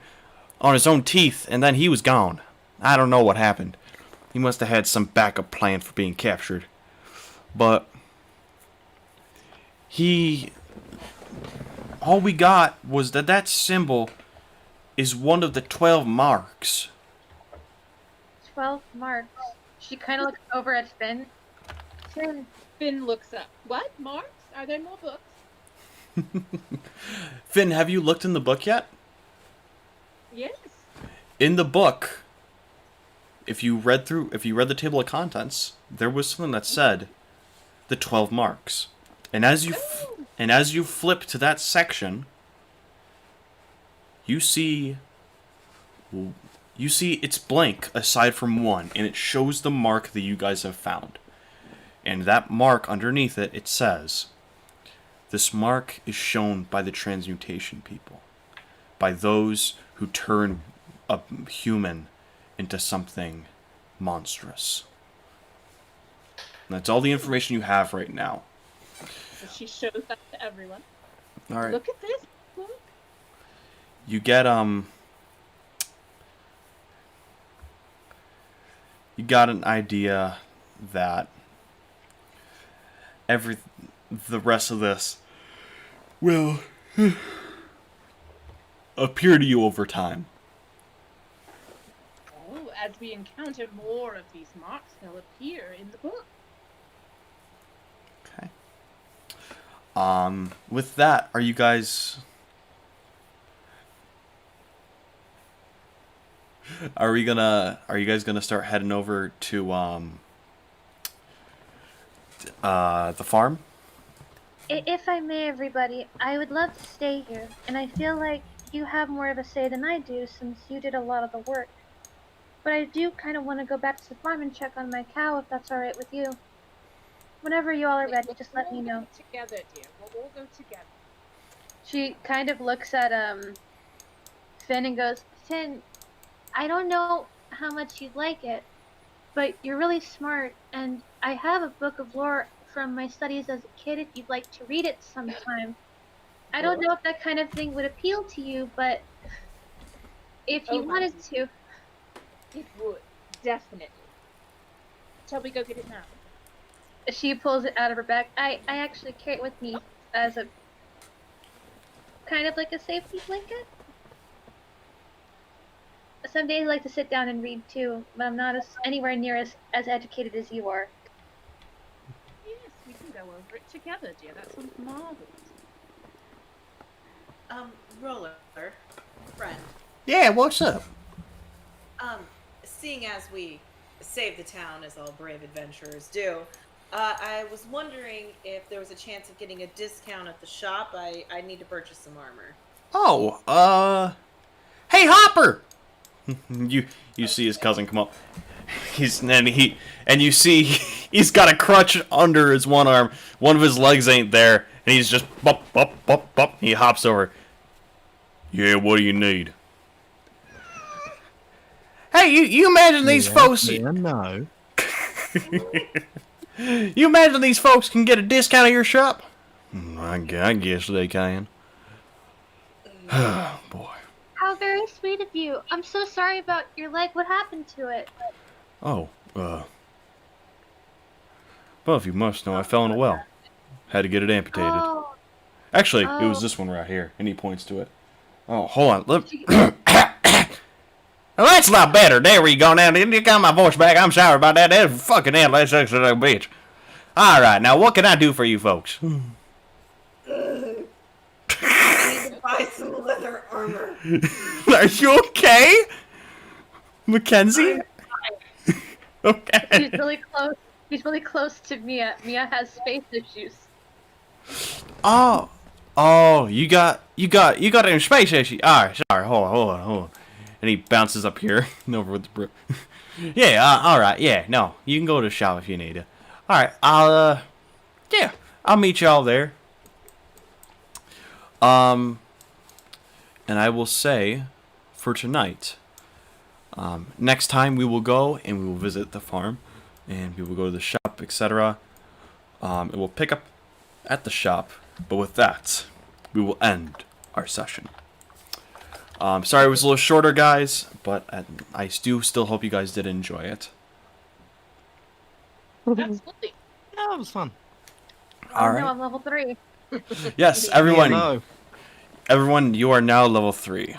on his own teeth, and then he was gone. I don't know what happened. He must have had some backup plan for being captured. But all we got was that symbol is one of the 12 marks. 12 marks. She kind of looks over at Finn. Finn looks up. What? Marks? Are there more books? Finn, have you looked in the book yet? Yes. In the book, if you read the table of contents, there was something that said the 12 marks. And as you flip to that section, you see it's blank aside from one, and it shows the mark that you guys have found. And that mark underneath it, it says, this mark is shown by the transmutation people, by those who turn a human into something monstrous. And that's all the information you have right now. So she shows that to everyone. All right. Look at this. Look. You get you got an idea that the rest of this will appear to you over time. Oh, as we encounter more of these marks, they'll appear in the book. Okay. With that, are you guys gonna start heading over to the farm? If I may, everybody, I would love to stay here, and I feel like you have more of a say than I do since you did a lot of the work. But I do kind of want to go back to the farm and check on my cow, if that's alright with you. Whenever you all are ready, just let me know. Together, dear. We'll all go together. She kind of looks at Finn and goes, Finn, I don't know how much you'd like it, but you're really smart, and I have a book of lore from my studies as a kid if you'd like to read it sometime. I don't know if that kind of thing would appeal to you, but if you wanted to. It would, definitely. Shall we go get it now? She pulls it out of her bag. I actually carry it with me as a kind of like a safety blanket. Some days I like to sit down and read too, but I'm not anywhere near as educated as you are. Yes, we can go over it together, dear. That sounds marvelous. Roller, friend. Yeah, what's up? Seeing as we saved the town, as all brave adventurers do, I was wondering if there was a chance of getting a discount at the shop. I need to purchase some armor. Oh, hey Hopper! You see his cousin come up. You see He's got a crutch under his one arm. One of his legs ain't there, and he's just bop, bop, bop, bop. He hops over. Yeah, what do you need? Hey, you imagine these folks... Yeah, no. You imagine these folks can get a discount at your shop? I guess they can. Oh, boy. How very sweet of you. I'm so sorry about your leg. What happened to it? Oh, well, if you must know, I fell in a well. Had to get it amputated. Oh, Actually, it was this one right here, and he points to it. Oh, hold on. Well, that's a lot better. There we go. Now, you got my voice back. I'm sorry about that. That's fucking hell. That's a bitch. All right, now what can I do for you folks? I need to buy some leather armor. Are you okay, Mackenzie? Okay. he's really close. He's really close to Mia. Mia has space issues. Oh, you got a space issue. All right, sorry. Hold on. And he bounces up here and over with the brick. Yeah. All right. Yeah. No, you can go to the shop if you need to. All right. I'll meet y'all there. And I will say, for tonight, next time we will go and we will visit the farm, and we will go to the shop, etc. It will pick up at the shop, but with that, we will end our session. Sorry it was a little shorter, guys, but I do still hope you guys did enjoy it. Absolutely. Yeah, that was fun. All No, right. I'm level 3. Yes, everyone. Yeah, no. Everyone, you are now level 3.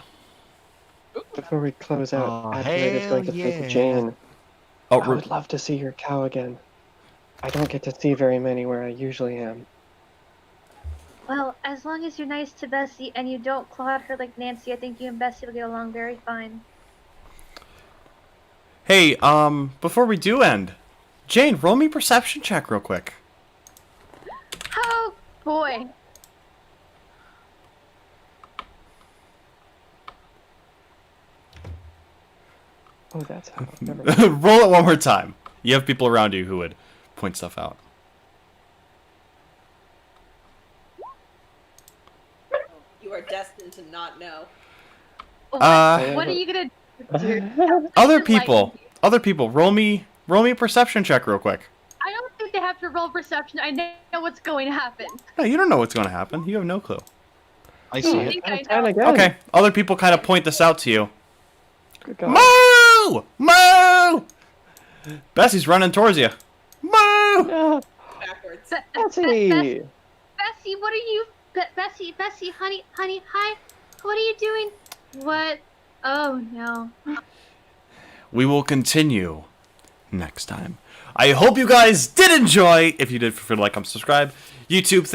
Before we close out, Oh, Aladria is going to hell say to yeah. Jane, Oh, I would love to see your cow again. I don't get to see very many where I usually am. Well, as long as you're nice to Bessie and you don't claw at her like Nancy, I think you and Bessie will get along very fine. hey, before we do end, Jane, roll me perception check real quick. Oh, boy. Oh, that's how. Never mind. Roll it one more time. You have people around you who would point stuff out. You are destined to not know. What are you gonna do? Other people, roll me a perception check real quick. I don't think they have to roll perception. I know what's going to happen. No, you don't know what's going to happen. You have no clue. I see I it. think I And know. again. Okay, other people kind of point this out to you. Good God. Moo! Moo! Bessie's running towards you. Moo! No, Backwards. Bessie! Bessie, what are you? Bessie, honey, hi. What are you doing? What? Oh no. We will continue next time. I hope you guys did enjoy. If you did, feel free to like, comment, subscribe. YouTube,